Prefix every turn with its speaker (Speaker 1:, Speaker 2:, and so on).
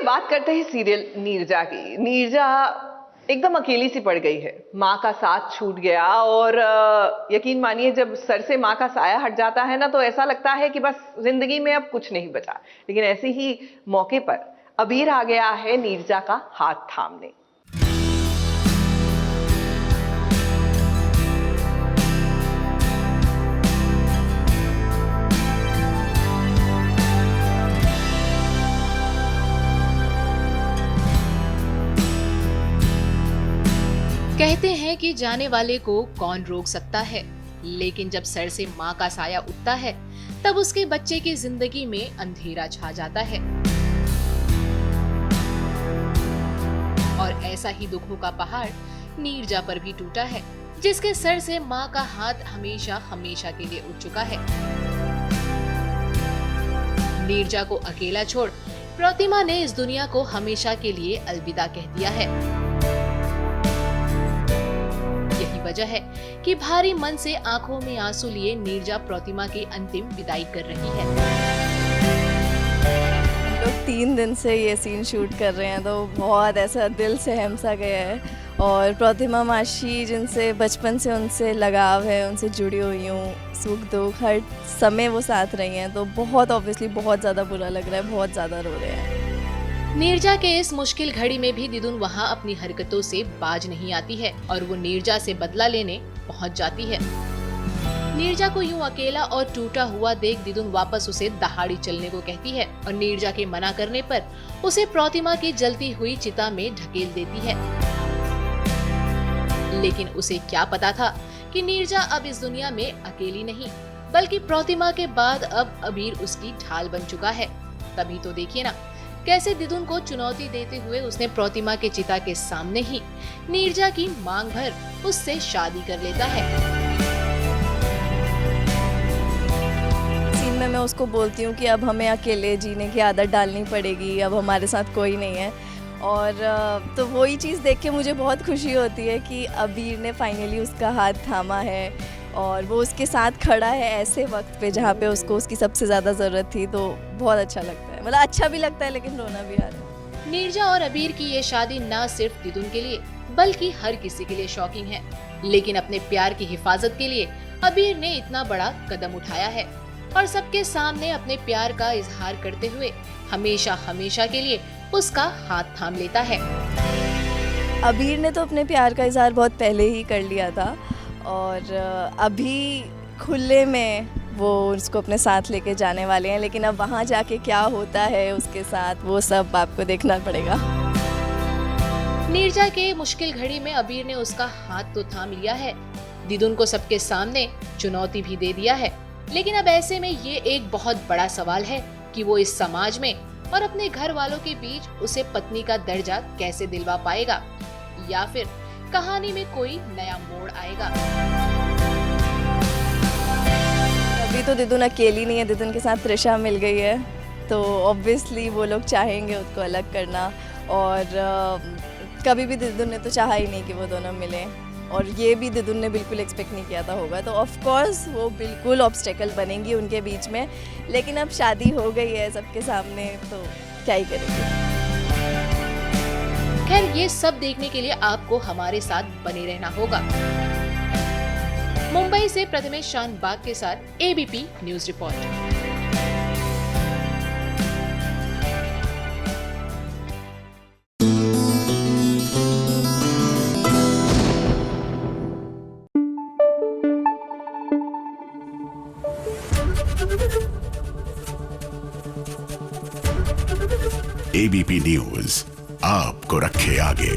Speaker 1: बात करते हैं सीरियल नीरजा की। नीरजा एकदम अकेली सी पड़ गई है, माँ का साथ छूट गया और यकीन मानिए जब सर से माँ का साया हट जाता है ना तो ऐसा लगता है कि बस जिंदगी में अब कुछ नहीं बचा। लेकिन ऐसे ही मौके पर अबीर आ गया है नीरजा का हाथ थामने।
Speaker 2: कहते हैं कि जाने वाले को कौन रोक सकता है, लेकिन जब सर से माँ का साया उठता है तब उसके बच्चे की जिंदगी में अंधेरा छा जाता है। और ऐसा ही दुखों का पहाड़ नीरजा पर भी टूटा है, जिसके सर से माँ का हाथ हमेशा हमेशा के लिए उठ चुका है। नीरजा को अकेला छोड़ प्रतिमा ने इस दुनिया को हमेशा के लिए अलविदा कह दिया है। वजह है कि भारी मन से आंखों में आंसू लिए नीरजा प्रतिमा की अंतिम विदाई कर रही है।
Speaker 3: हम लोग 3 दिन से ये सीन शूट कर रहे हैं तो बहुत ऐसा दिल से सहम-सा गया है। और प्रतिमा मासी जिनसे बचपन से उनसे लगाव है, उनसे जुड़ी हुई हूँ, सुख दुख हर समय वो साथ रही हैं, तो बहुत ऑब्वियसली बहुत ज़्यादा बुरा लग रहा है, बहुत ज़्यादा रो रहे हैं।
Speaker 2: नीरजा के इस मुश्किल घड़ी में भी दिदुन वहाँ अपनी हरकतों से बाज नहीं आती है और वो नीरजा से बदला लेने पहुँच जाती है। नीरजा को यूं अकेला और टूटा हुआ देख दिदुन वापस उसे दहाड़ी चलने को कहती है और नीरजा के मना करने पर उसे प्रतिमा की जलती हुई चिता में ढकेल देती है। लेकिन उसे क्या पता था कि नीरजा अब इस दुनिया में अकेली नहीं, बल्कि प्रतिमा के बाद अब अबीर उसकी ढाल बन चुका है। तभी तो देखिए ना कैसे दिदुन को चुनौती देते हुए उसने प्रतिमा के चिता के सामने ही नीरजा की मांग भर उससे शादी कर लेता है।
Speaker 3: सीन में मैं उसको बोलती हूँ कि अब हमें अकेले जीने की आदत डालनी पड़ेगी, अब हमारे साथ कोई नहीं है। और तो वही चीज़ देख के मुझे बहुत खुशी होती है कि अबीर ने फाइनली उसका हाथ थामा है और वो उसके साथ खड़ा है ऐसे वक्त पे जहाँ पे उसको उसकी सबसे ज़्यादा ज़रूरत थी। तो बहुत अच्छा लगता है, मतलब अच्छा भी लगता है लेकिन रोना भी आ रहा है।
Speaker 2: नीरजा और अबीर की ये शादी न सिर्फ दिदुन के लिए बल्कि हर किसी के लिए शॉकिंग है, लेकिन अपने प्यार की हिफाजत के लिए अबीर ने इतना बड़ा कदम उठाया है और सबके सामने अपने प्यार का इजहार करते हुए हमेशा हमेशा के लिए उसका हाथ थाम लेता है।
Speaker 3: अबीर ने तो अपने प्यार का इजहार बहुत पहले ही कर लिया था और अभी खुले में वो उसको अपने साथ लेके जाने वाले हैं, लेकिन अब वहाँ जाके क्या होता है उसके साथ वो सब आपको देखना पड़ेगा।
Speaker 2: नीरजा के मुश्किल घड़ी में अबीर ने उसका हाथ तो थाम लिया है, दिदुन को सबके सामने चुनौती भी दे दिया है, लेकिन अब ऐसे में ये एक बहुत बड़ा सवाल है कि वो इस समाज में और अपने घर वालों के बीच उसे पत्नी का दर्जा कैसे दिलवा पाएगा, या फिर कहानी में कोई नया मोड़ आएगा।
Speaker 3: अभी तो दिदुन अकेली नहीं है, दिदुन के साथ त्रिशा मिल गई है, तो ऑब्वियसली वो लोग चाहेंगे उसको अलग करना। और कभी भी दिदुन ने तो चाहा ही नहीं कि वो दोनों मिलें, और ये भी दिदुन ने बिल्कुल एक्सपेक्ट नहीं किया था होगा। तो ऑफ कोर्स वो बिल्कुल ऑब्स्टेकल बनेंगी उनके बीच में, लेकिन अब शादी हो गई है सबके सामने तो क्या ही करेंगे।
Speaker 2: खैर ये सब देखने के लिए आपको हमारे साथ बने रहना होगा। मुंबई से प्रथमेश शानबाग के साथ ABP news report.
Speaker 4: ABP news आपको रखे आगे।